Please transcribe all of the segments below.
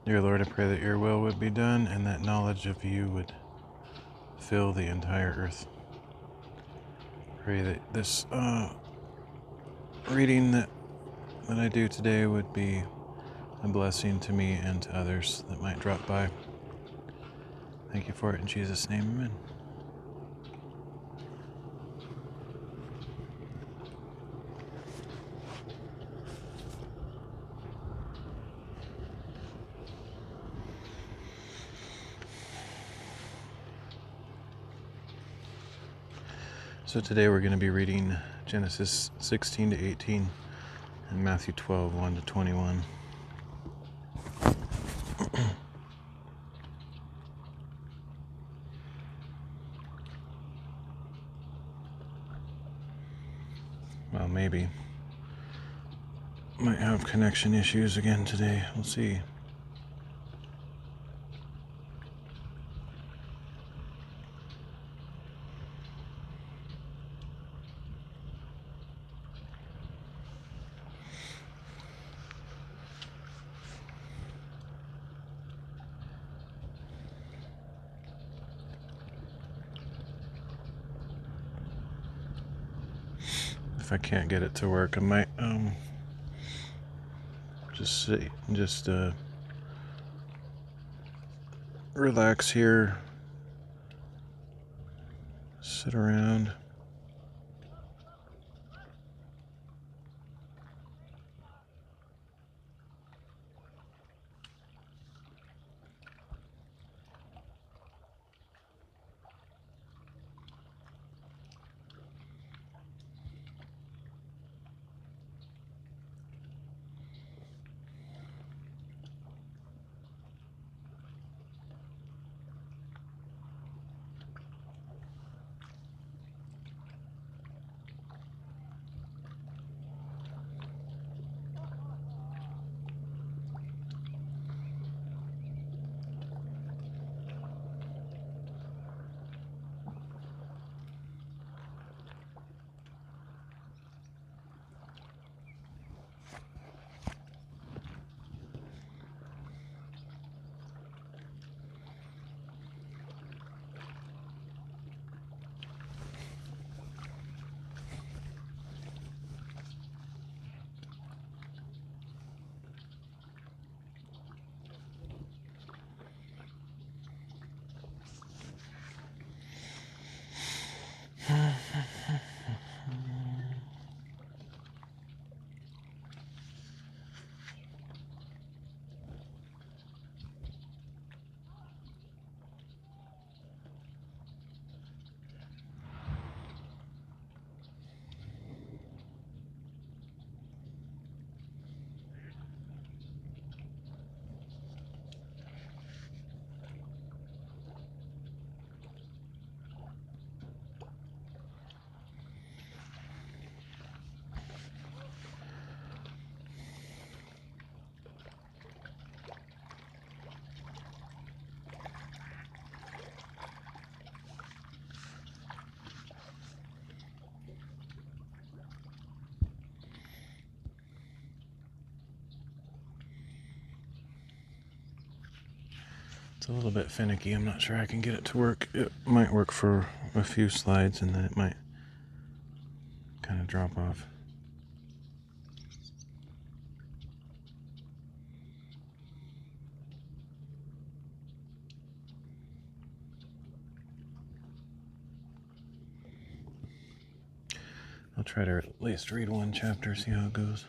Dear Lord, I pray that your will would be done and that knowledge of you would fill the entire earth. Pray that this reading that I do today would be a blessing to me and to others that might drop by. Thank you for it in Jesus' name, amen. So today we're going to be reading Genesis 16 to 18 and Matthew 12, 1 to 21. Well, maybe. Might have connection issues again today. We'll see. If I can't get it to work, I might just relax here, sit around. It's a little bit finicky. I'm not sure I can get it to work. It might work for a few slides and then it might kind of drop off. I'll try to at least read one chapter, see how it goes.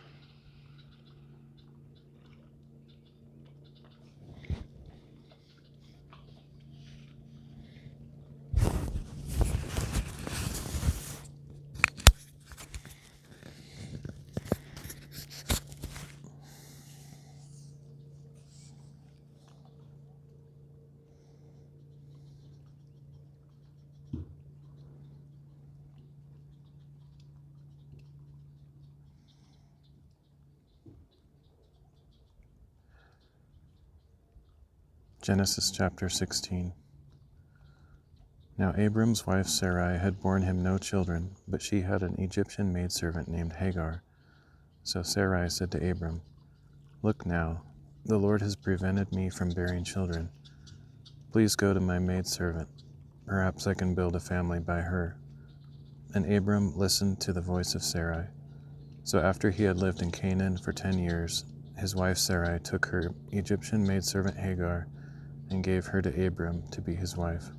Genesis chapter 16. Now Abram's wife Sarai had borne him no children, but she had an Egyptian maidservant named Hagar. So Sarai said to Abram, "Look now, the Lord has prevented me from bearing children. Please go to my maidservant. Perhaps I can build a family by her." And Abram listened to the voice of Sarai. So after he had lived in Canaan for 10 years, his wife Sarai took her Egyptian maidservant Hagar and gave her to Abram to be his wife.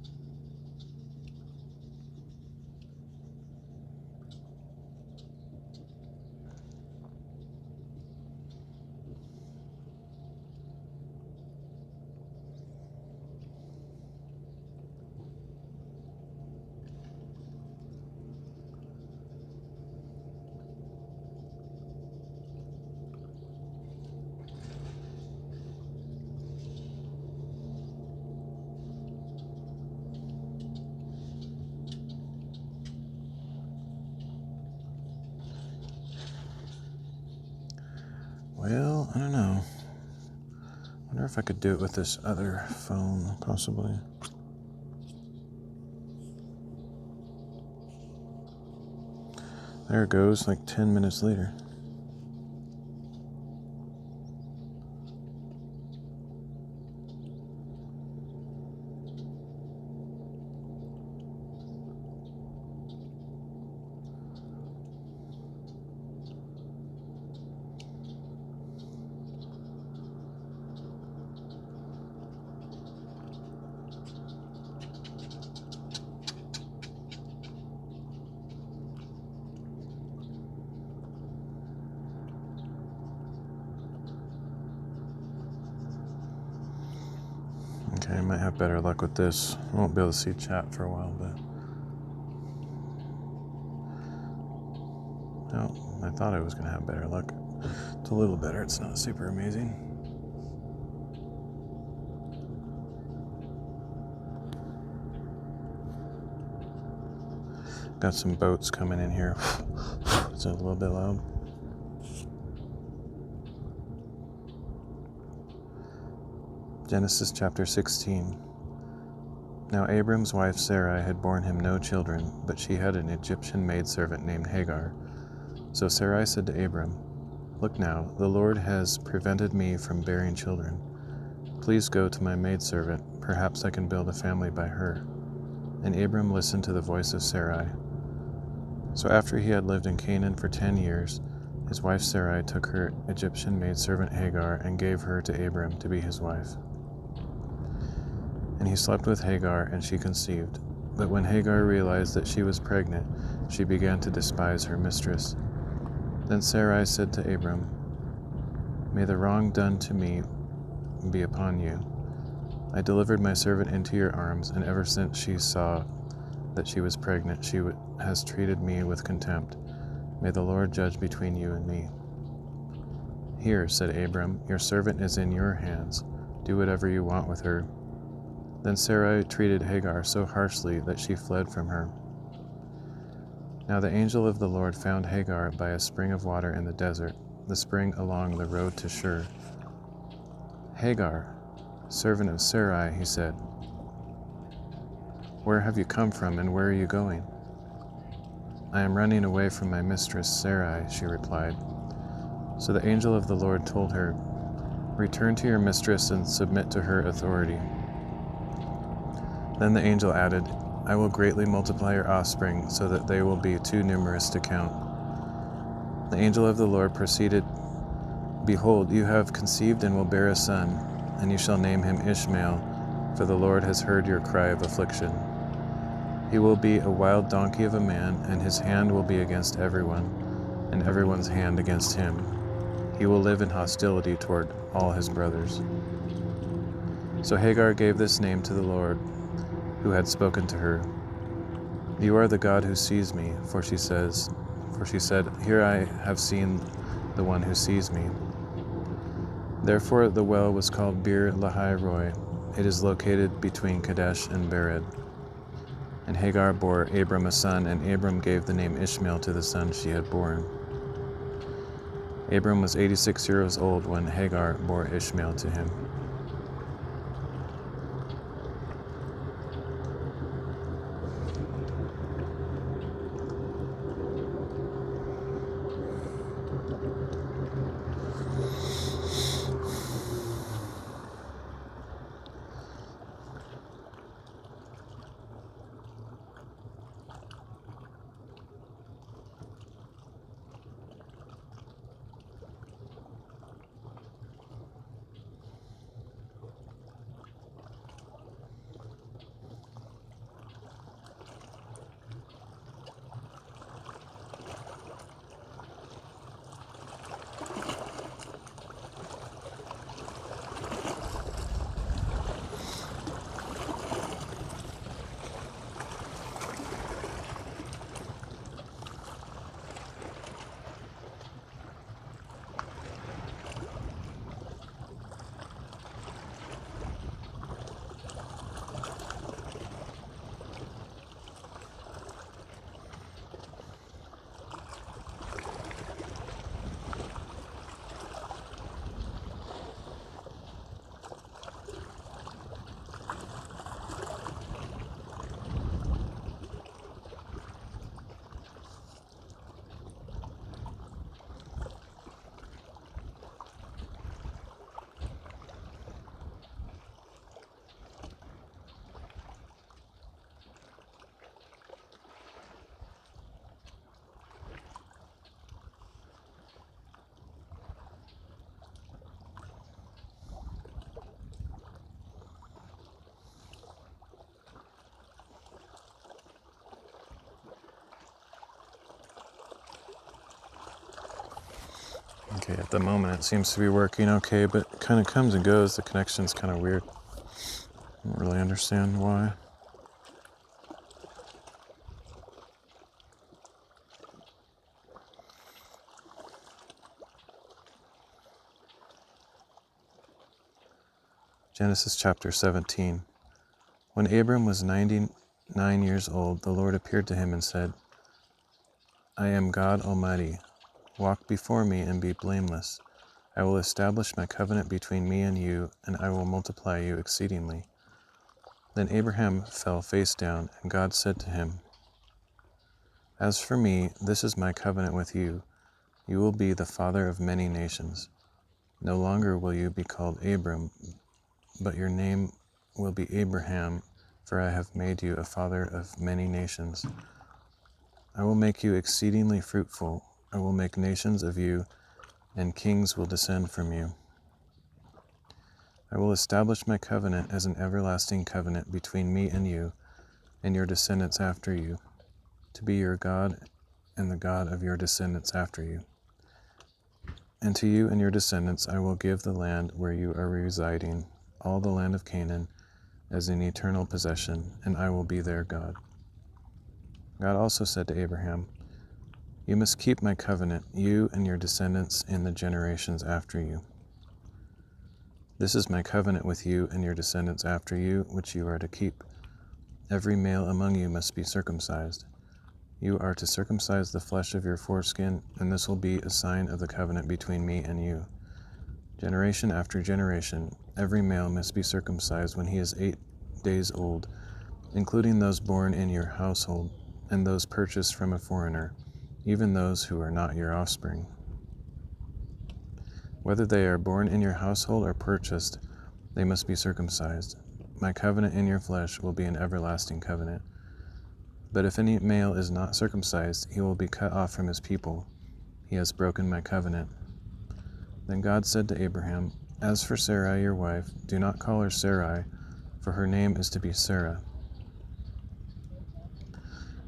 Well, I don't know. I wonder if I could do it with this other phone, possibly. There it goes, like 10 minutes later. Okay, I might have better luck with this. I won't be able to see chat for a while, but... Oh, I thought I was going to have better luck. It's a little better, it's not super amazing. Got some boats coming in here. It's a little bit loud. Genesis chapter 16. Now Abram's wife Sarai had borne him no children, but she had an Egyptian maidservant named Hagar. So Sarai said to Abram, "Look now, the Lord has prevented me from bearing children. Please go to my maidservant. Perhaps I can build a family by her." And Abram listened to the voice of Sarai. So after he had lived in Canaan for 10 years, his wife Sarai took her Egyptian maidservant Hagar and gave her to Abram to be his wife. And he slept with Hagar, and she conceived. But when Hagar realized that she was pregnant, she began to despise her mistress. Then Sarai said to Abram, "May the wrong done to me be upon you. I delivered my servant into your arms, and ever since she saw that she was pregnant, she has treated me with contempt. May the Lord judge between you and me." "Here," said Abram, "your servant is in your hands. Do whatever you want with her." Then Sarai treated Hagar so harshly that she fled from her. Now the angel of the Lord found Hagar by a spring of water in the desert, the spring along the road to Shur. "Hagar, servant of Sarai," he said, "where have you come from and where are you going?" "I am running away from my mistress Sarai," she replied. So the angel of the Lord told her, "Return to your mistress and submit to her authority." Then the angel added, "I will greatly multiply your offspring so that they will be too numerous to count." The angel of the Lord proceeded, "Behold, you have conceived and will bear a son, and you shall name him Ishmael, for the Lord has heard your cry of affliction. He will be a wild donkey of a man, and his hand will be against everyone, and everyone's hand against him. He will live in hostility toward all his brothers." So Hagar gave this name to the Lord, who had spoken to her. "You are the God who sees me," for she said, "Here I have seen the one who sees me." Therefore the well was called Bir Lahai Roi. It is located between Kadesh and Bered. And Hagar bore Abram a son, and Abram gave the name Ishmael to the son she had born. Abram was 86 years old when Hagar bore Ishmael to him. Okay, at the moment it seems to be working okay, but it kind of comes and goes. The connection's kind of weird. I don't really understand why. Genesis chapter 17. When Abram was 99 years old, the Lord appeared to him and said, I am God Almighty. Walk before me and be blameless. I will establish my covenant between me and you, and I will multiply you exceedingly. Then Abraham fell face down, and God said to him, As for me, this is my covenant with you. You will be the father of many nations. No longer will you be called Abram, but your name will be Abraham, for I have made you a father of many nations. I will make you exceedingly fruitful. I will make nations of you, and kings will descend from you. I will establish my covenant as an everlasting covenant between me and you, and your descendants after you, to be your God and the God of your descendants after you. And to you and your descendants I will give the land where you are residing, all the land of Canaan, as an eternal possession, and I will be their God. God also said to Abraham, You must keep my covenant, you and your descendants in the generations after you. This is my covenant with you and your descendants after you, which you are to keep. Every male among you must be circumcised. You are to circumcise the flesh of your foreskin, and this will be a sign of the covenant between me and you. Generation after generation, every male must be circumcised when he is 8 days old, including those born in your household, and those purchased from a foreigner, even those who are not your offspring. Whether they are born in your household or purchased, they must be circumcised. My covenant in your flesh will be an everlasting covenant. But if any male is not circumcised, he will be cut off from his people. He has broken my covenant. Then God said to Abraham, As for Sarai your wife, do not call her Sarai, for her name is to be Sarah.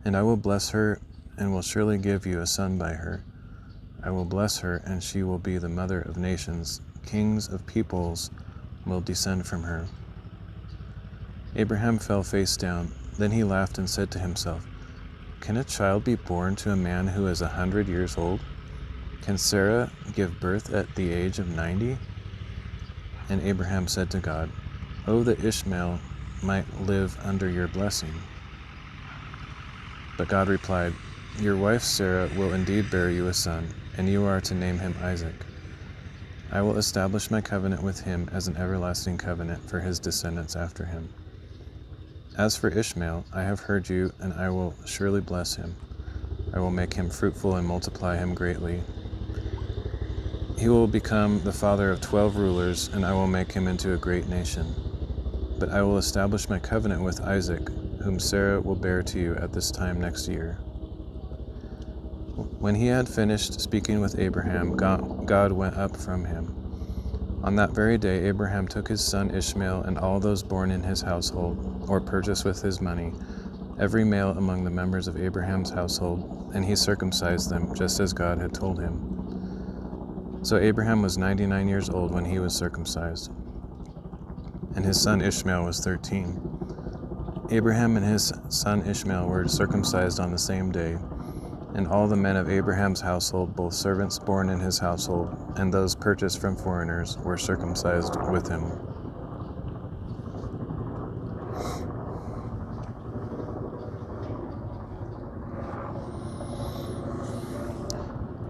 And I will bless her, and will surely give you a son by her. I will bless her, and she will be the mother of nations. Kings of peoples will descend from her. Abraham fell face down. Then he laughed and said to himself, Can a child be born to a man who is 100 years old? Can Sarah give birth at the age of 90? And Abraham said to God, Oh, that Ishmael might live under your blessing. But God replied, Your wife Sarah will indeed bear you a son, and you are to name him Isaac. I will establish my covenant with him as an everlasting covenant for his descendants after him. As for Ishmael, I have heard you, and I will surely bless him. I will make him fruitful and multiply him greatly. He will become the father of 12 rulers, and I will make him into a great nation. But I will establish my covenant with Isaac, whom Sarah will bear to you at this time next year. When he had finished speaking with Abraham, God went up from him. On that very day, Abraham took his son Ishmael and all those born in his household, or purchased with his money, every male among the members of Abraham's household, and he circumcised them, just as God had told him. So Abraham was 99 years old when he was circumcised, and his son Ishmael was 13. Abraham and his son Ishmael were circumcised on the same day, and all the men of Abraham's household, both servants born in his household and those purchased from foreigners, were circumcised with him.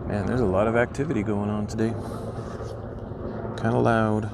Man, there's a lot of activity going on today. Kind of loud.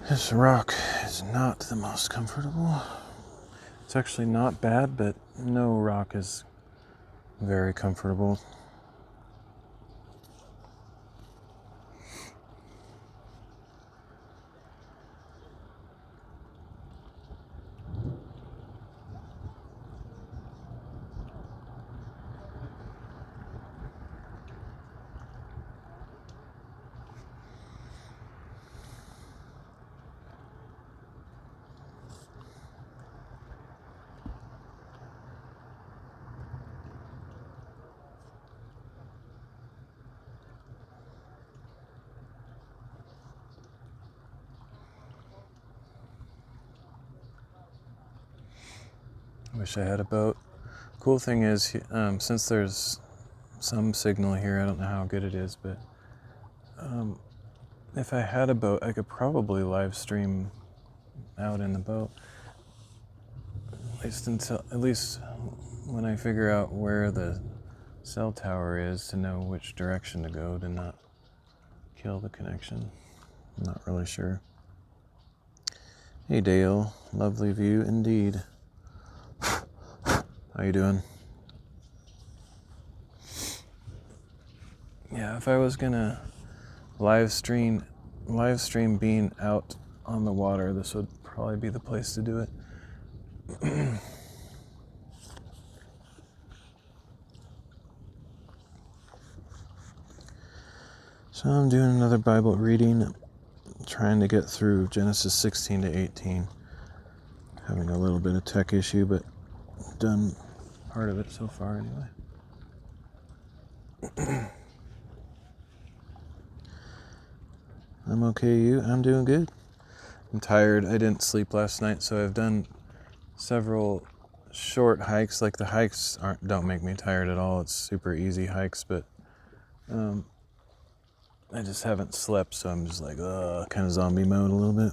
This rock is not the most comfortable. It's actually not bad, but no rock is very comfortable. Wish I had a boat. Cool thing is, since there's some signal here, I don't know how good it is, but if I had a boat, I could probably live stream out in the boat. At least when I figure out where the cell tower is, to know which direction to go to not kill the connection. I'm not really sure. Hey Dale, lovely view indeed. How you doing? Yeah, if I was gonna live stream being out on the water, this would probably be the place to do it. So I'm doing another Bible reading, trying to get through Genesis 16 to 18. Having a little bit of tech issue, but done part of it so far anyway. I'm okay, you? I'm doing good. I'm tired. I didn't sleep last night, so I've done several short hikes. Like the hikes don't make me tired at all. It's super easy hikes, but I just haven't slept, so I'm just like, kind of zombie mode a little bit.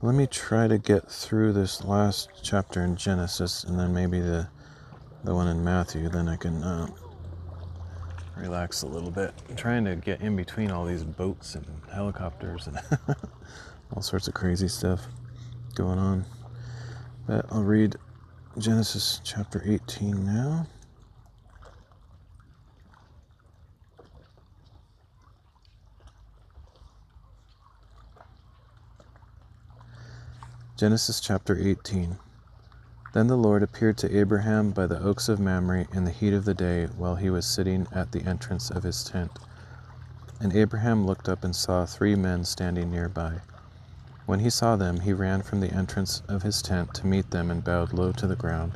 Let me try to get through this last chapter in Genesis, and then maybe the one in Matthew, then I can relax a little bit. I'm trying to get in between all these boats and helicopters and all sorts of crazy stuff going on. But I'll read Genesis chapter 18 now. Genesis chapter 18. Then the Lord appeared to Abraham by the oaks of Mamre in the heat of the day while he was sitting at the entrance of his tent. And Abraham looked up and saw 3 men standing nearby. When he saw them, he ran from the entrance of his tent to meet them and bowed low to the ground.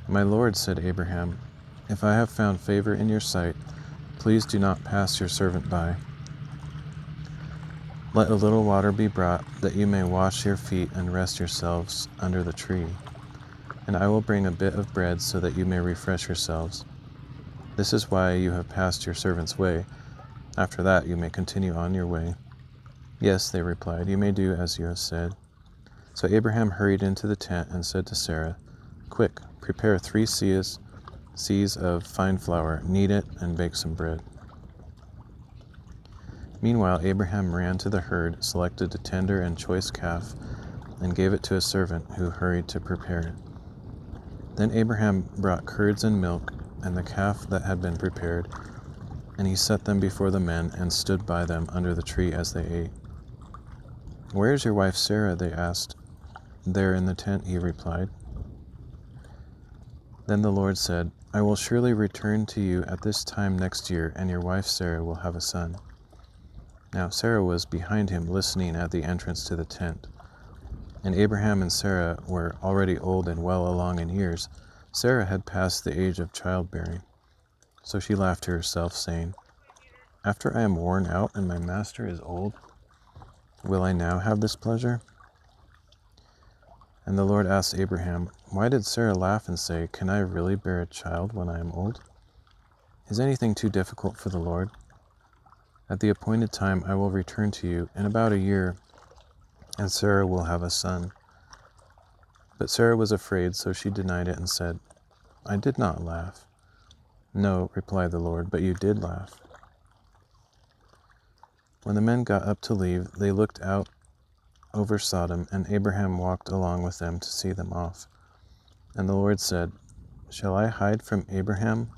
My Lord, said Abraham, if I have found favor in your sight, please do not pass your servant by. Let a little water be brought, that you may wash your feet and rest yourselves under the tree. And I will bring a bit of bread so that you may refresh yourselves. This is why you have passed your servant's way. After that you may continue on your way. Yes, they replied, you may do as you have said. So Abraham hurried into the tent and said to Sarah, quick, prepare 3 seahs of fine flour, knead it, and bake some bread. Meanwhile, Abraham ran to the herd, selected a tender and choice calf, and gave it to a servant who hurried to prepare it. Then Abraham brought curds and milk and the calf that had been prepared, and he set them before the men and stood by them under the tree as they ate. Where is your wife Sarah? They asked. There in the tent, he replied. Then the Lord said, I will surely return to you at this time next year, and your wife Sarah will have a son. Now Sarah was behind him, listening at the entrance to the tent. And Abraham and Sarah were already old and well along in years. Sarah had passed the age of childbearing. So she laughed to herself, saying, After I am worn out and my master is old, will I now have this pleasure? And the Lord asked Abraham, Why did Sarah laugh and say, Can I really bear a child when I am old? Is anything too difficult for the Lord? At the appointed time I will return to you in about a year, and Sarah will have a son. But Sarah was afraid, so she denied it and said, I did not laugh. No, replied the Lord, but you did laugh. When the men got up to leave, they looked out over Sodom, and Abraham walked along with them to see them off. And the Lord said, "Shall I hide from Abraham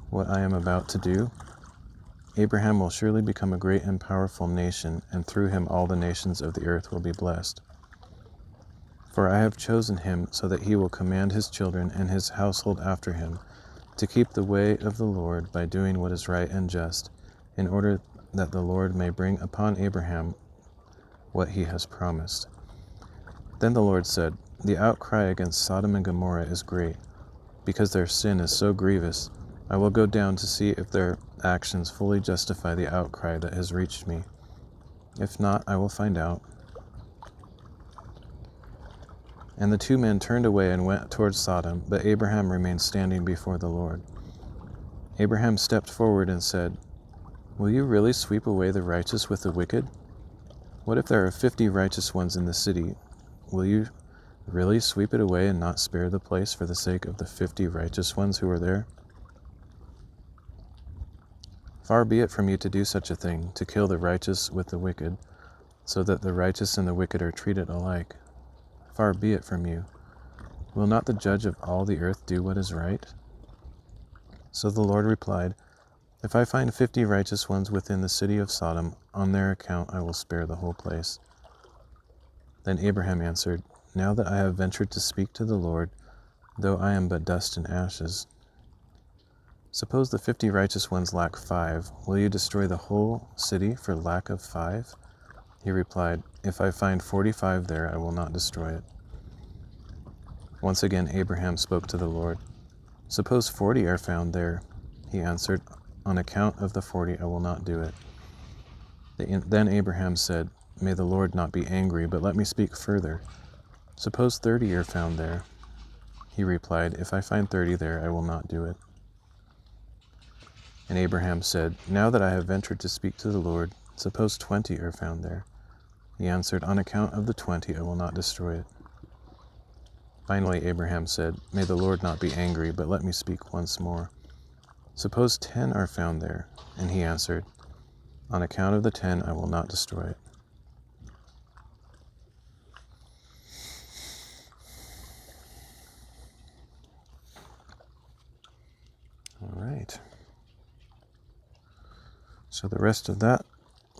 what I am about to do? Abraham will surely become a great and powerful nation, and through him all the nations of the earth will be blessed. For I have chosen him so that he will command his children and his household after him to keep the way of the Lord by doing what is right and just, in order that the Lord may bring upon Abraham what he has promised." Then the Lord said, "The outcry against Sodom and Gomorrah is great, because their sin is so grievous. I will go down to see if their actions fully justify the outcry that has reached me. If not, I will find out." And the two men turned away and went towards Sodom, but Abraham remained standing before the Lord. Abraham stepped forward and said, "Will you really sweep away the righteous with the wicked? What if there are 50 righteous ones in the city? Will you really sweep it away and not spare the place for the sake of the 50 righteous ones who are there? Far be it from you to do such a thing, to kill the righteous with the wicked, so that the righteous and the wicked are treated alike. Far be it from you. Will not the judge of all the earth do what is right?" So the Lord replied, "If I find 50 righteous ones within the city of Sodom, on their account I will spare the whole place." Then Abraham answered, "Now that I have ventured to speak to the Lord, though I am but dust and ashes, suppose the 50 righteous ones lack 5, will you destroy the whole city for lack of 5? He replied, "If I find 45 there, I will not destroy it." Once again Abraham spoke to the Lord. "Suppose 40 are found there." He answered, "On account of the 40 I will not do it." Then Abraham said, "May the Lord not be angry, but let me speak further. Suppose 30 are found there." He replied, "If I find 30 there, I will not do it." And Abraham said, "Now that I have ventured to speak to the Lord, suppose 20 are found there." He answered, "On account of the 20 I will not destroy it." Finally Abraham said, "May the Lord not be angry, but let me speak once more. Suppose 10 are found there." And he answered, "On account of the 10 I will not destroy it." All right. So the rest of that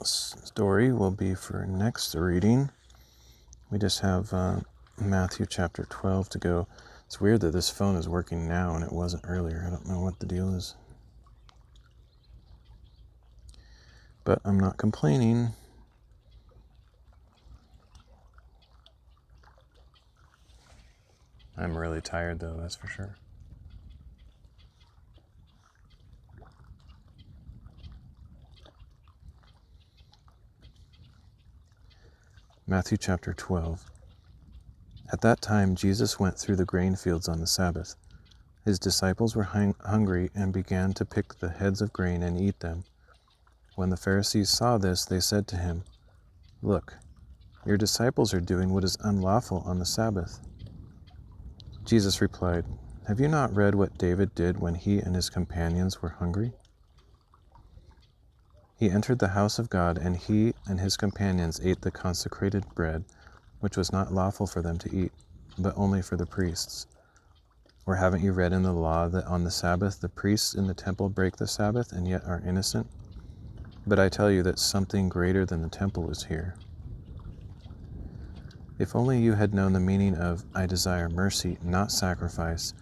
story will be for next reading. We just have Matthew chapter 12 to go. It's weird that this phone is working now and it wasn't earlier. I don't know what the deal is. But I'm not complaining. I'm really tired though, that's for sure. Matthew chapter 12. At that time Jesus went through the grain fields on the Sabbath. His disciples were hungry and began to pick the heads of grain and eat them. When the Pharisees saw this, they said to him, "Look, your disciples are doing what is unlawful on the Sabbath." Jesus replied, "Have you not read what David did when he and his companions were hungry? He entered the house of God, and he and his companions ate the consecrated bread, which was not lawful for them to eat, but only for the priests. Or haven't you read in the law that on the Sabbath the priests in the temple break the Sabbath and yet are innocent? But I tell you that something greater than the temple is here. If only you had known the meaning of 'I desire mercy, not sacrifice,'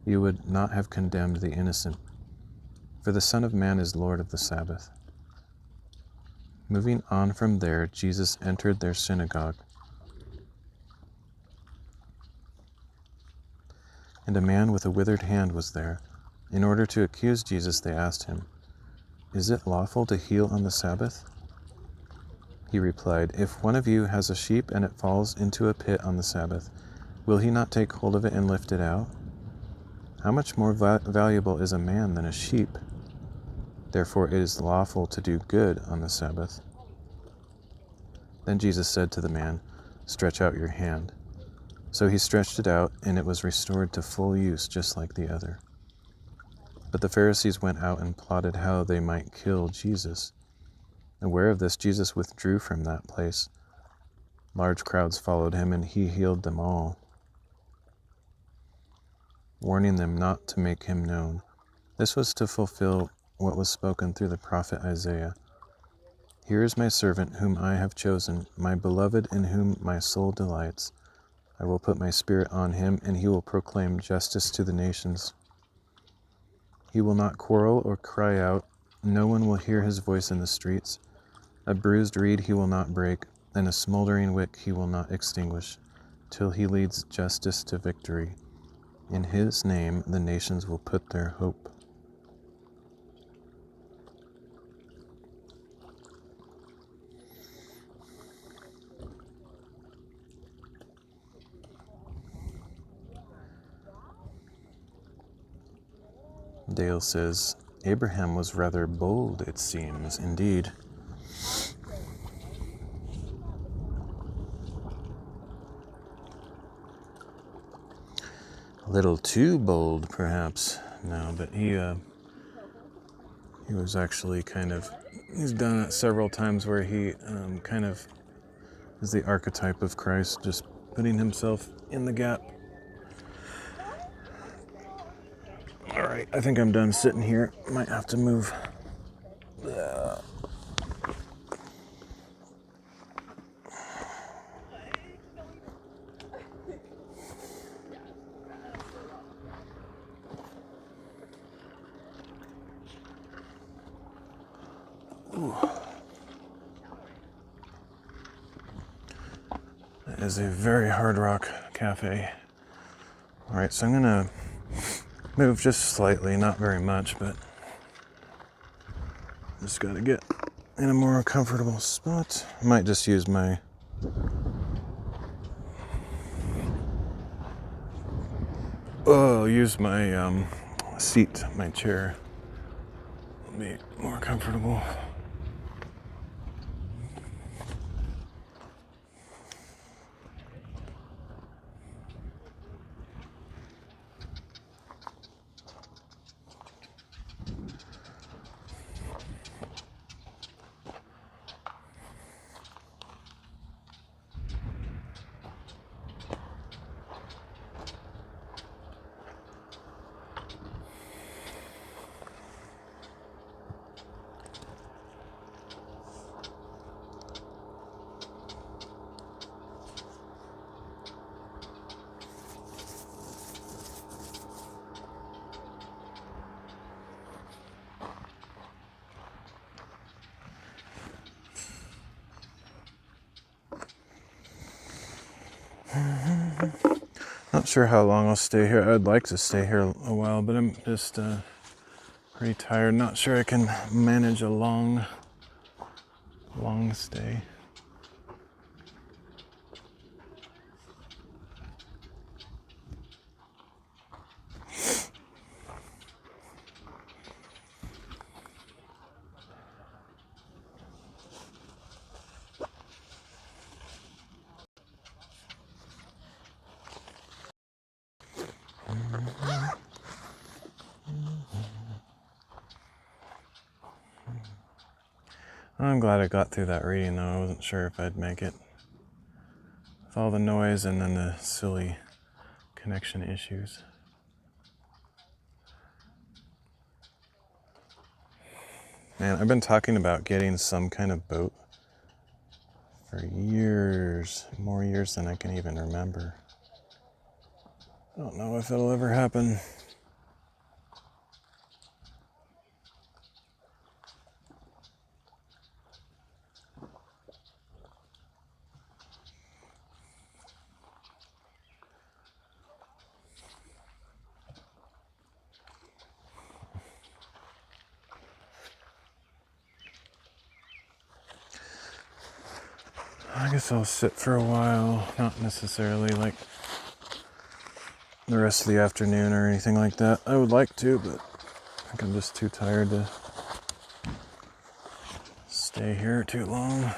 you would not have condemned the innocent. For the Son of Man is Lord of the Sabbath." Moving on from there, Jesus entered their synagogue. And a man with a withered hand was there. In order to accuse Jesus, they asked him, "Is it lawful to heal on the Sabbath?" He replied, "If one of you has a sheep and it falls into a pit on the Sabbath, will he not take hold of it and lift it out? How much more valuable is a man than a sheep? Therefore it is lawful to do good on the Sabbath." Then Jesus said to the man, "Stretch out your hand." So he stretched it out, and it was restored to full use, just like the other. But the Pharisees went out and plotted how they might kill Jesus. Aware of this, Jesus withdrew from that place. Large crowds followed him, and he healed them all, warning them not to make him known. This was to fulfill what was spoken through the prophet Isaiah. Here is my servant whom I have chosen, my beloved in whom my soul delights. I will put my spirit on him, and he will proclaim justice to the nations. He will not quarrel or cry out. No one will hear his voice in the streets. A bruised reed he will not break, and a smoldering wick he will not extinguish, till he leads justice to victory. In his name the nations will put their hope. Dale says, Abraham was rather bold, it seems, indeed. A little too bold, perhaps. No, but he was actually he's done it several times where he kind of is the archetype of Christ, just putting himself in the gap. All right, I think I'm done sitting here. Might have to move. That is a very hard rock cafe. All right, so I'm gonna move just slightly, not very much, but just gotta get in a more comfortable spot. I might just use my seat, my chair. It'll be more comfortable. Not sure how long I'll stay here. I'd like to stay here a while, but I'm just pretty tired. Not sure I can manage a long stay. I'm glad I got through that reading, though. I wasn't sure if I'd make it. With all the noise and then the silly connection issues. Man, I've been talking about getting some kind of boat for years, more years than I can even remember. I don't know if it'll ever happen. I guess I'll sit for a while, not necessarily like the rest of the afternoon or anything like that. I would like to, but I think I'm just too tired to stay here too long.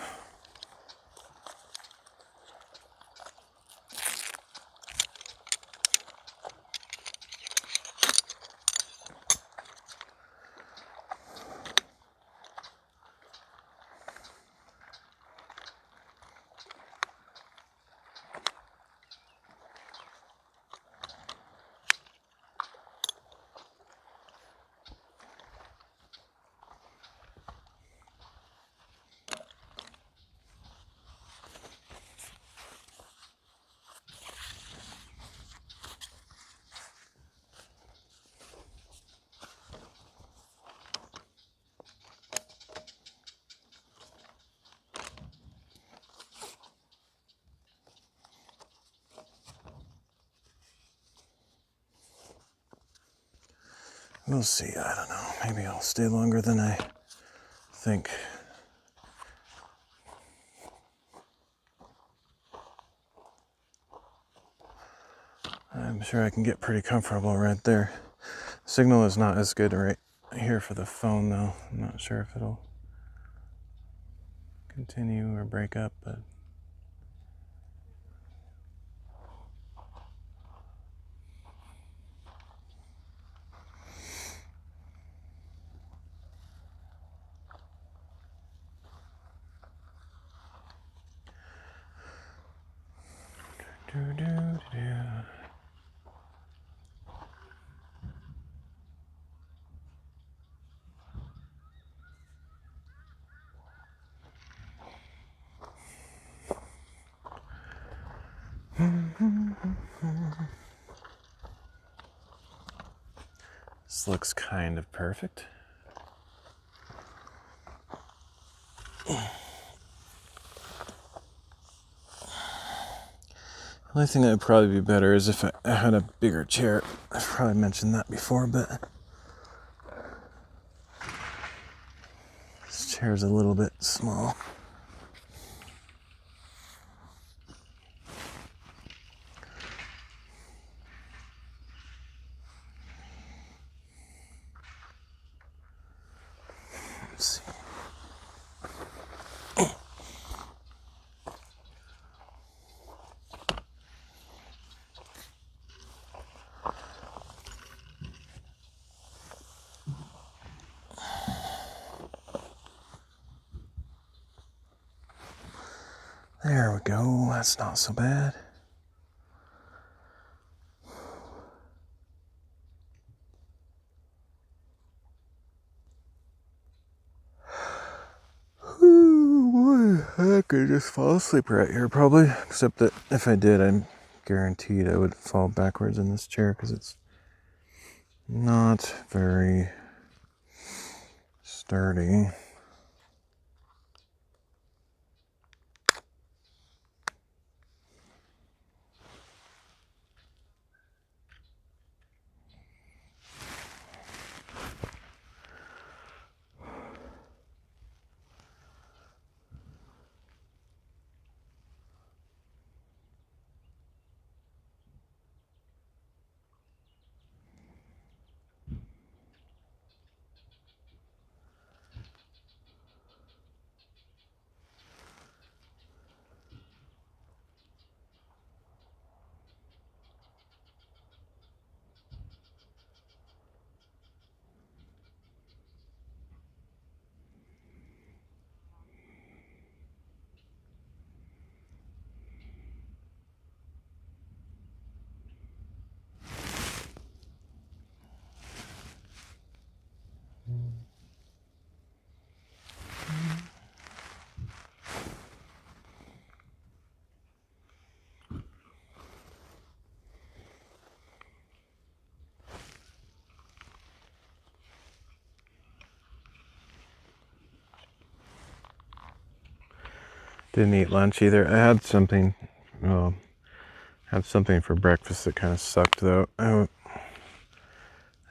We'll see. I don't know. Maybe I'll stay longer than I think. I'm sure I can get pretty comfortable right there. Signal is not as good right here for the phone, though. I'm not sure if it'll continue or break up, but this looks kind of perfect. The only thing that would probably be better is if I had a bigger chair. I've probably mentioned that before, but this chair is a little bit small. Let's see. There we go. That's not so bad. Ooh, boy, I could just fall asleep right here probably. Except that if I did, I'm guaranteed I would fall backwards in this chair because it's not very sturdy. Didn't eat lunch either. I had something, for breakfast that kind of sucked though. I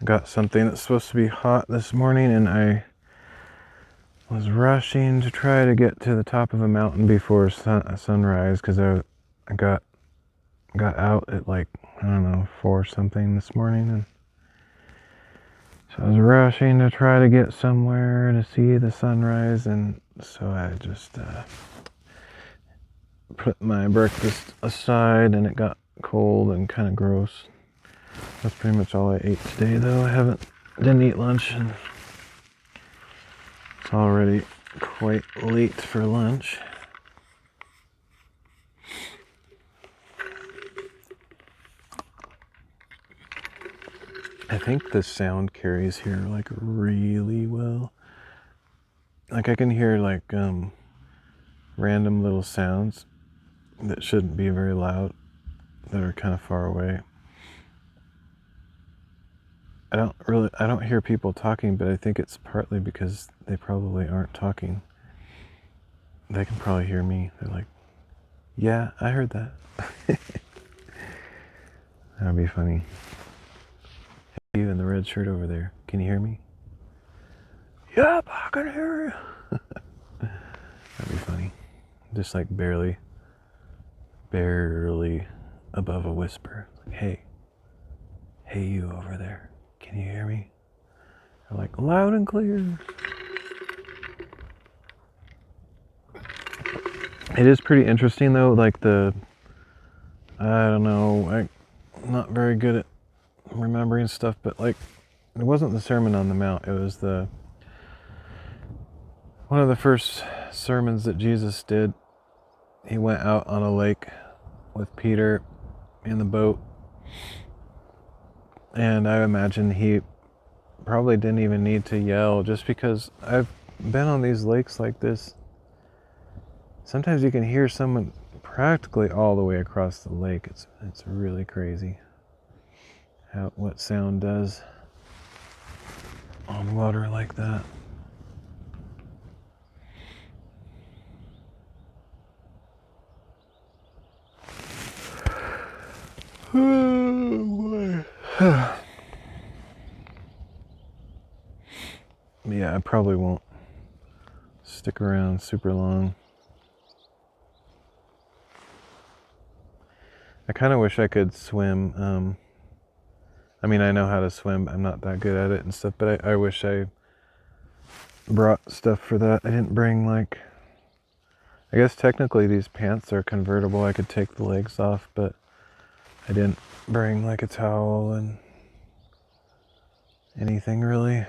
got something that's supposed to be hot this morning, and I was rushing to try to get to the top of a mountain before sunrise because I got out at like, I don't know, 4 something this morning, and so I was rushing to try to get somewhere to see the sunrise, and so I just put my breakfast aside, and it got cold and kind of gross. That's pretty much all I ate today, though. I didn't eat lunch, and it's already quite late for lunch. I think the sound carries here like really well. Like I can hear like random little sounds that shouldn't be very loud, that are kind of far away. I don't hear people talking, but I think it's partly because they probably aren't talking. They can probably hear me. They're like, yeah, I heard that. That'd be funny. You in the red shirt over there. Can you hear me? Yep, I can hear you. That'd be funny. Just like barely above a whisper. Like, hey you over there. Can you hear me? They're like, loud and clear. It is pretty interesting though, like I don't know, I'm not very good at remembering stuff, but like, it wasn't the Sermon on the Mount, it was one of the first sermons that Jesus did. He went out on a lake with Peter in the boat, and I imagine he probably didn't even need to yell, just because I've been on these lakes like this. Sometimes you can hear someone practically all the way across the lake. It's really crazy what sound does on water like that. Oh boy. Yeah, I probably won't stick around super long. I kind of wish I could swim. I mean, I know how to swim. I'm not that good at it and stuff, but I wish I brought stuff for that. I didn't bring, like, I guess technically these pants are convertible. I could take the legs off, but I didn't bring like a towel and anything really.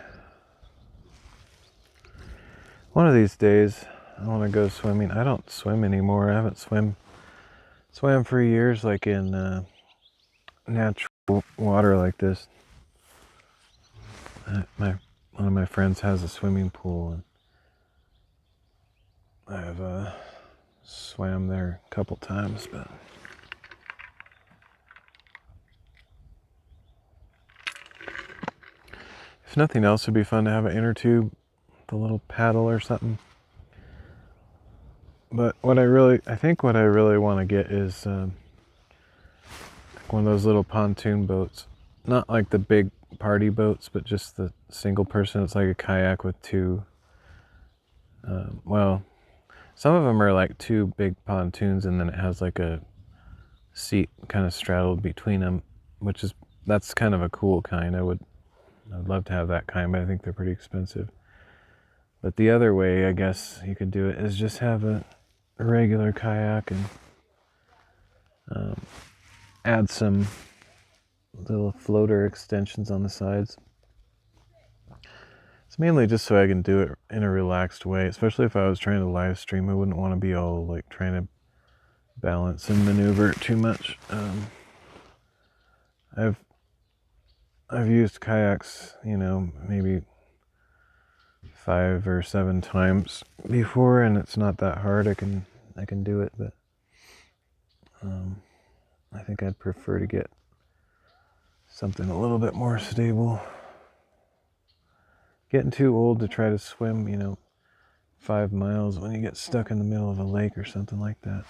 One of these days I want to go swimming. I don't swim anymore. I haven't swam for years, like in natural water like this. One of my friends has a swimming pool, and I've swam there a couple times, but if nothing else, it'd be fun to have an inner tube, the little paddle or something. But what I really want to get is like one of those little pontoon boats. Not like the big party boats, but just the single person. It's like a kayak with two, well, some of them are like two big pontoons, and then it has like a seat kind of straddled between them, that's kind of a cool kind. I'd love to have that kind, but I think they're pretty expensive. But the other way, I guess you could do it, is just have a regular kayak and add some little floater extensions on the sides. It's mainly just so I can do it in a relaxed way, especially if I was trying to live stream. I wouldn't want to be all like trying to balance and maneuver too much. I've used kayaks, maybe 5 or 7 times before, and it's not that hard. I can do it, but I think I'd prefer to get something a little bit more stable. Getting too old to try to swim, 5 miles when you get stuck in the middle of a lake or something like that.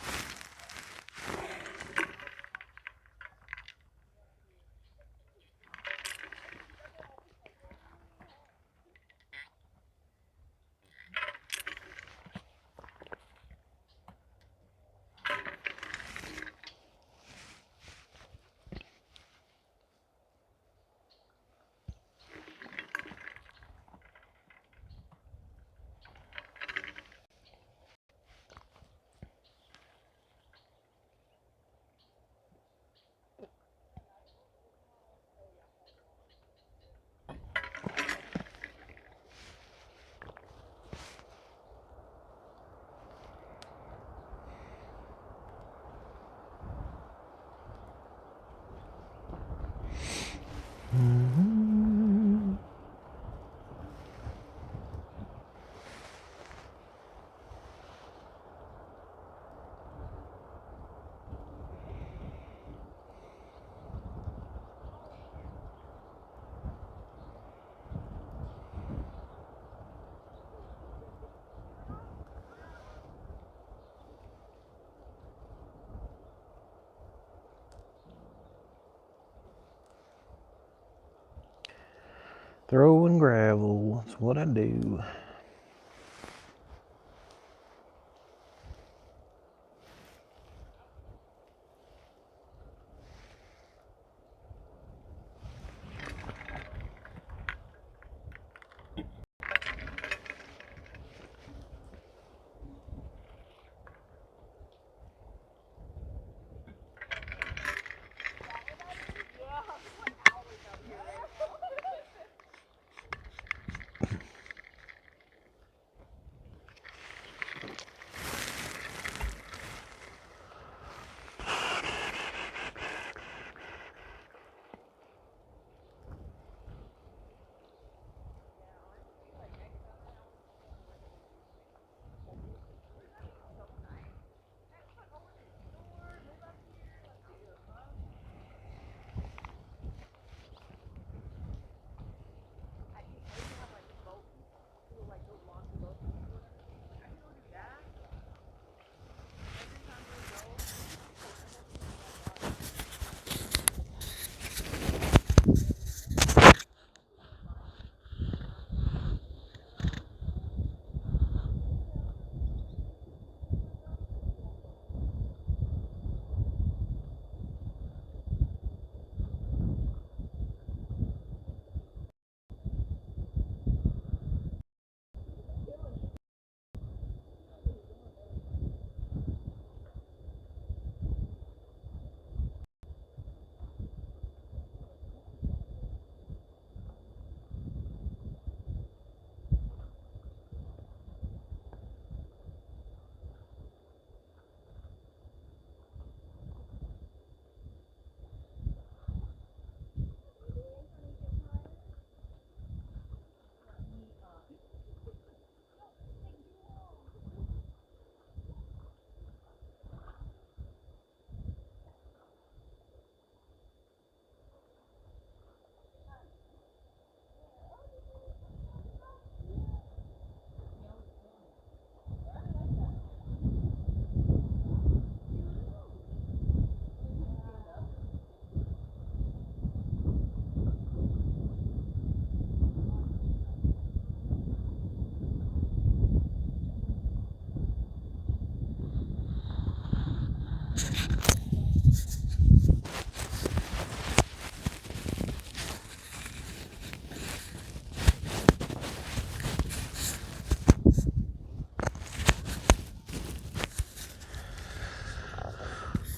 Throwing gravel, that's what I do.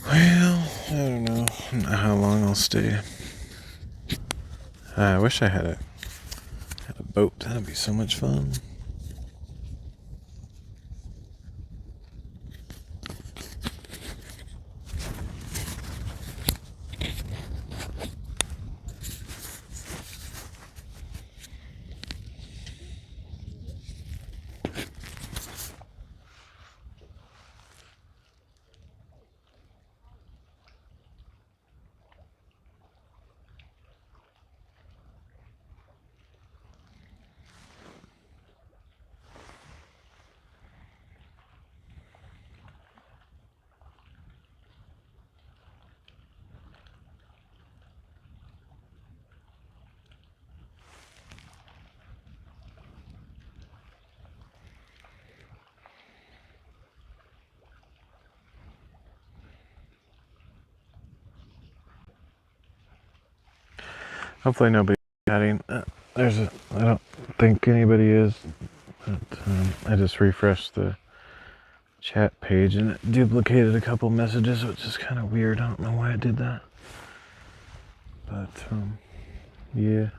Well, I don't know how long I'll stay. I wish I had a boat. That'd be so much fun. Hopefully nobody's chatting. I don't think anybody is. But, I just refreshed the chat page and it duplicated a couple messages, which is kind of weird. I don't know why it did that. But, yeah.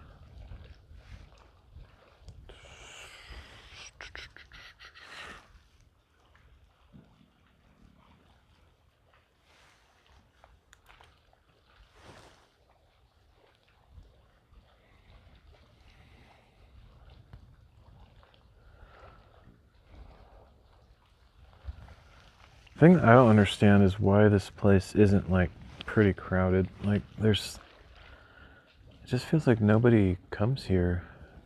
The thing I don't understand is why this place isn't like pretty crowded. Like it just feels like nobody comes here,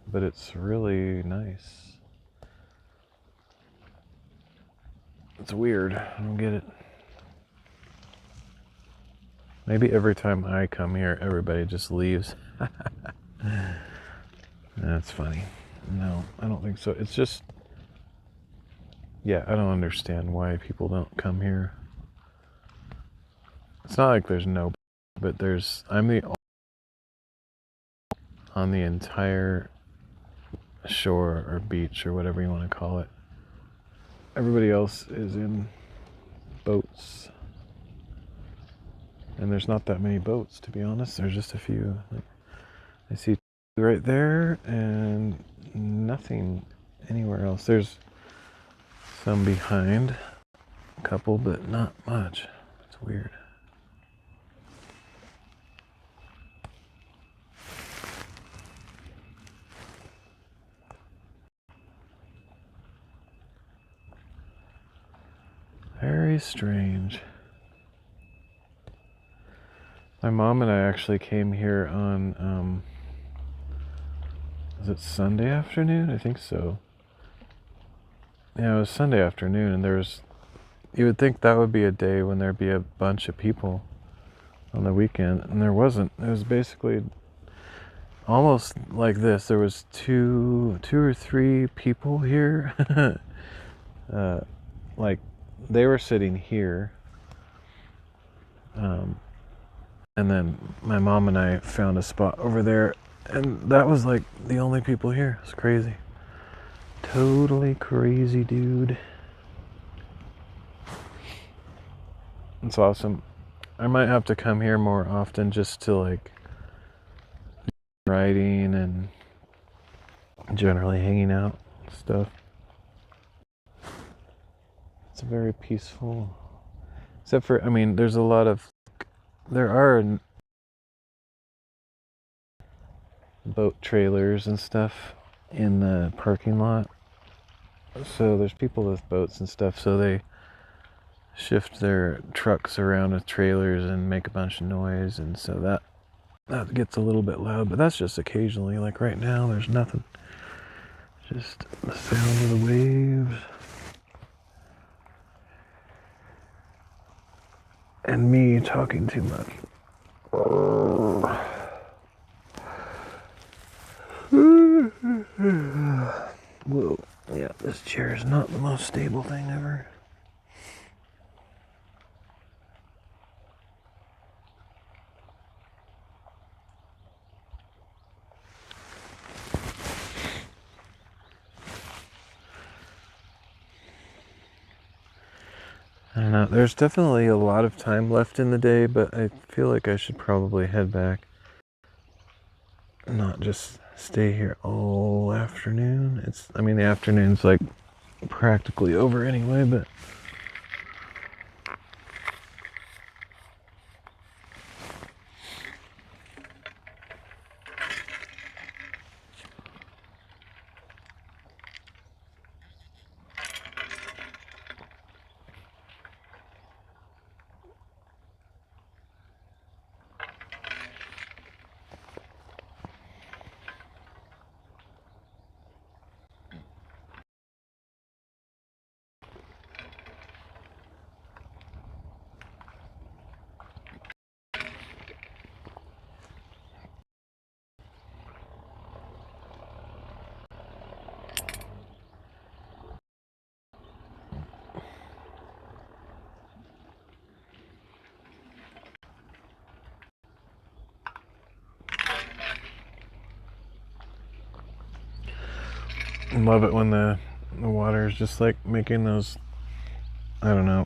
but it's really nice. It's weird. I don't get it. Maybe every time I come here, everybody just leaves. I That's funny. No, I don't think so. It's just, yeah, I don't understand why people don't come here. It's not like there's no, but I'm the on the entire shore or beach or whatever you want to call it. Everybody else is in boats. And there's not that many boats, to be honest. There's just a few. I see right there and nothing anywhere else. There's some behind, a couple, but not much. It's weird. Very strange. My mom and I actually came here on, was it Sunday afternoon? I think so. Yeah, it was Sunday afternoon, and you would think that would be a day when there'd be a bunch of people on the weekend, and there wasn't. It was basically almost like this. There was two or three people here. Like they were sitting here, and then my mom and I found a spot over there, and that was like the only people here. It's crazy. Totally crazy, dude. It's awesome. I might have to come here more often just to like writing and generally hanging out and stuff. It's very peaceful. Except for, I mean, there are boat trailers and stuff in the parking lot. So there's people with boats and stuff, so they shift their trucks around with trailers and make a bunch of noise, and so that gets a little bit loud, but that's just occasionally. Like right now, there's nothing. Just the sound of the waves. And me talking too much. Whoa. Yeah, this chair is not the most stable thing ever. I don't know. There's definitely a lot of time left in the day, but I feel like I should probably head back. Not just stay here all afternoon. The afternoon's like practically over anyway, but I love it when the water is just like making those, I don't know,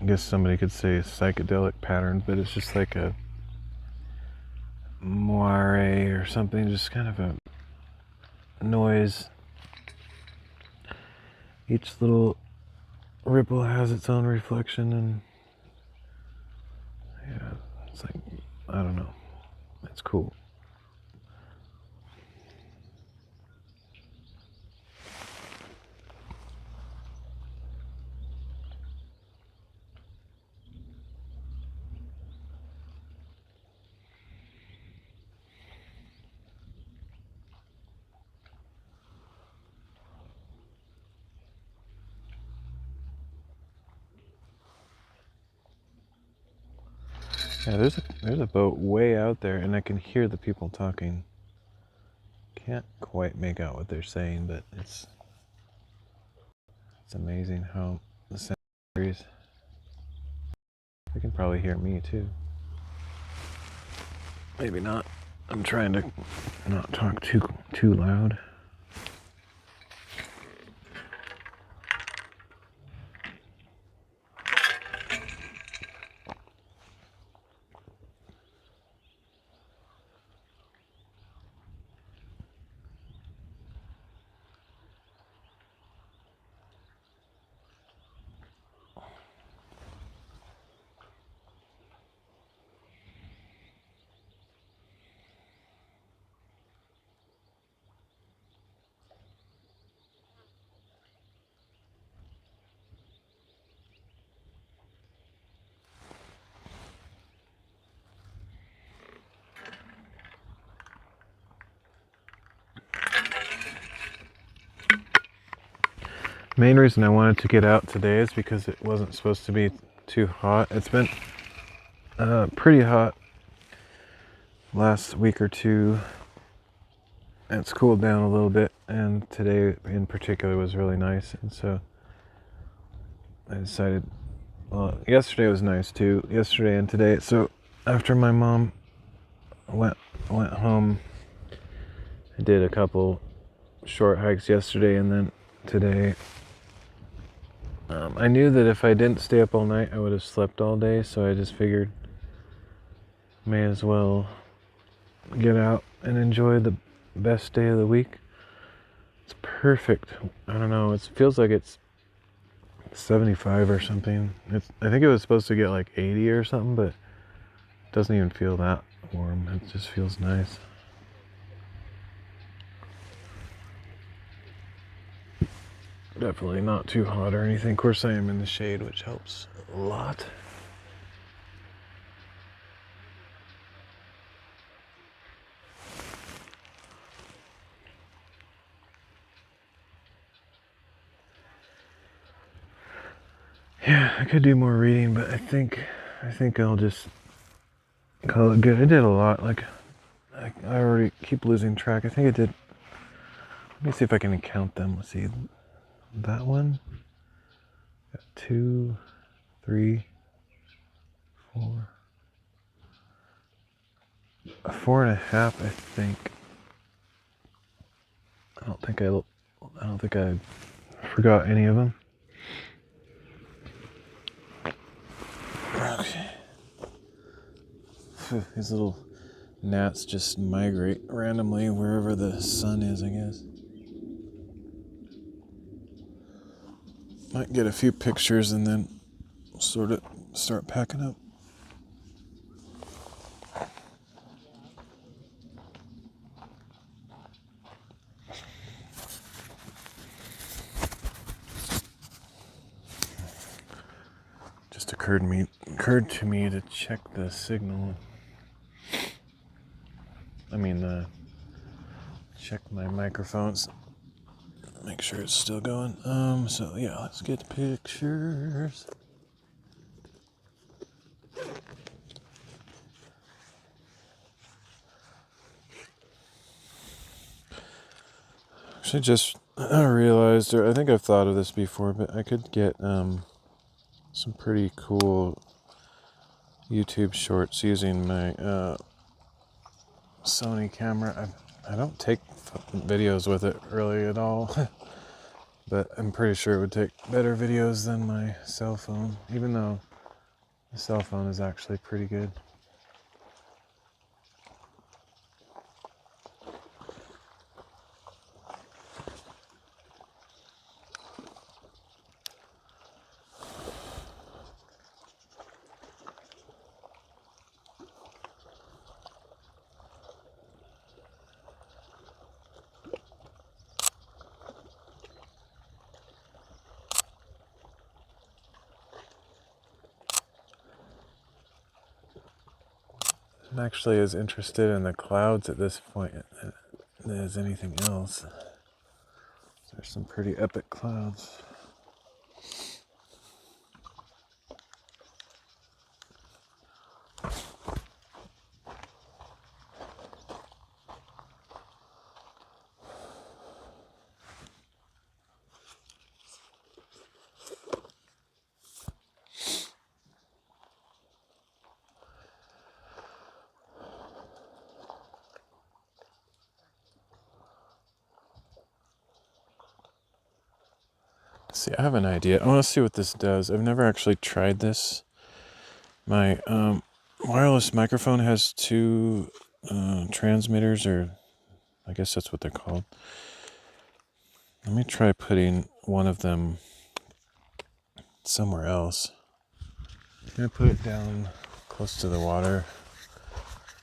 I guess somebody could say psychedelic patterns, but it's just like a moire or something, just kind of a noise. Each little ripple has its own reflection, and yeah, it's like, I don't know, it's cool. Yeah, there's a boat way out there, and I can hear the people talking. Can't quite make out what they're saying, but it's amazing how the sound varies. They can probably hear me too. Maybe not. I'm trying to not talk too loud. Main reason I wanted to get out today is because it wasn't supposed to be too hot. It's been pretty hot last week or two. It's cooled down a little bit, and today in particular was really nice, and so I decided, well, yesterday was nice too, yesterday and today. So after my mom went home, I did a couple short hikes yesterday, and then today I knew that if I didn't stay up all night, I would have slept all day, so I just figured may as well get out and enjoy the best day of the week. It's perfect. I don't know, it feels like it's 75 or something. I think it was supposed to get like 80 or something, but it doesn't even feel that warm. It just feels nice. Definitely not too hot or anything. Of course, I am in the shade, which helps a lot. Yeah, I could do more reading, but I think I'll just call it good. I did a lot. Like, I already keep losing track. I think I did. Let me see if I can count them. Let's see. That one. Got 2, 3, 4. 4.5, I think. I don't think I forgot any of them. Okay. These little gnats just migrate randomly wherever the sun is, I guess. Might get a few pictures and then sort of start packing up. Just occurred to me to check the signal. Check my microphones. Make sure it's still going. So yeah, let's get pictures. Actually, just realized, or I think I've thought of this before, but I could get some pretty cool YouTube shorts using my Sony camera. I don't take videos with it really at all, but I'm pretty sure it would take better videos than my cell phone, even though the cell phone is actually pretty good. I'm actually as interested in the clouds at this point as anything else. There's some pretty epic clouds. See, I have an idea. I want to see what this does. I've never actually tried this. My wireless microphone has two transmitters, or I guess that's what they're called. Let me try putting one of them somewhere else. I'm going to put it down close to the water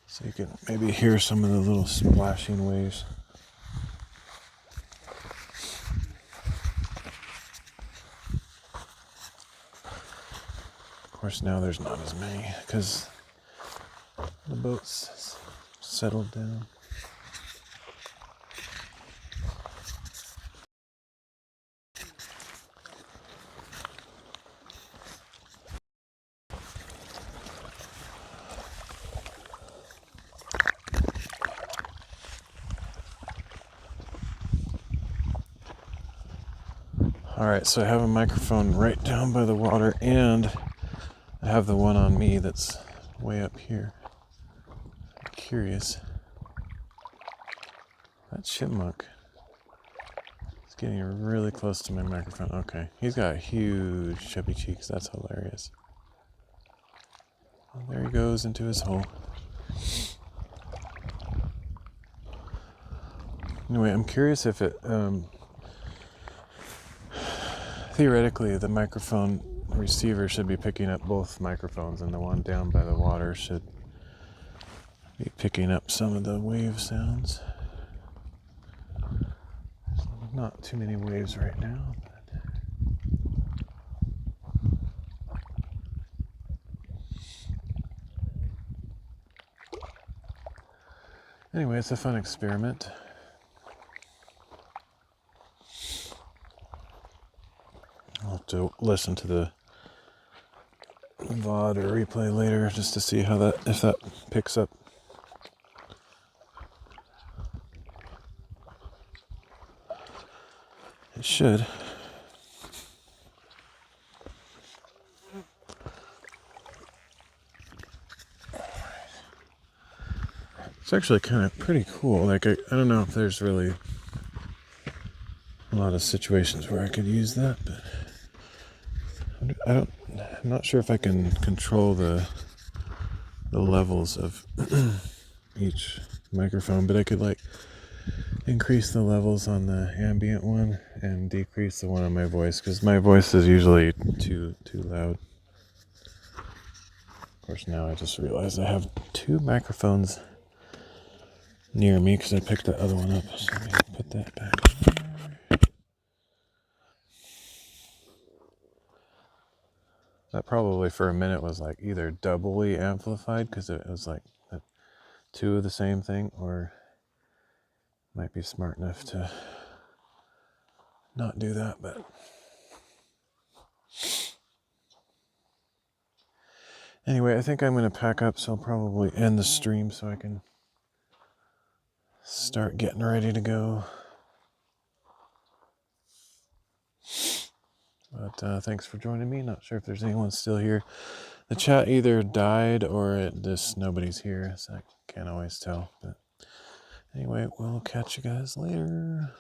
so you can maybe hear some of the little splashing waves. Of course, now there's not as many because the boat's settled down. Alright, so I have a microphone right down by the water, and I have the one on me that's way up here. I'm curious. That chipmunk is getting really close to my microphone. Okay, he's got huge chubby cheeks. That's hilarious. Well, there he goes into his hole. Anyway, I'm curious if it... theoretically, the microphone receiver should be picking up both microphones, and the one down by the water should be picking up some of the wave sounds. There's not too many waves right now, but anyway, it's a fun experiment. I'll have to listen to the VOD or replay later just to see how if that picks up. It should. It's actually kind of pretty cool. Like, I don't know if there's really a lot of situations where I could use that, but I'm not sure if I can control the levels of each microphone, but I could like increase the levels on the ambient one and decrease the one on my voice, because my voice is usually too loud. Of course, now I just realized I have two microphones near me because I picked the other one up. So let me put that back in there. That probably for a minute was like either doubly amplified because it was like two of the same thing, or might be smart enough to not do that. But anyway, I think I'm going to pack up, so I'll probably end the stream so I can start getting ready to go. But thanks for joining me. Not sure if there's anyone still here. The chat either died or nobody's here, so I can't always tell. But anyway, we'll catch you guys later.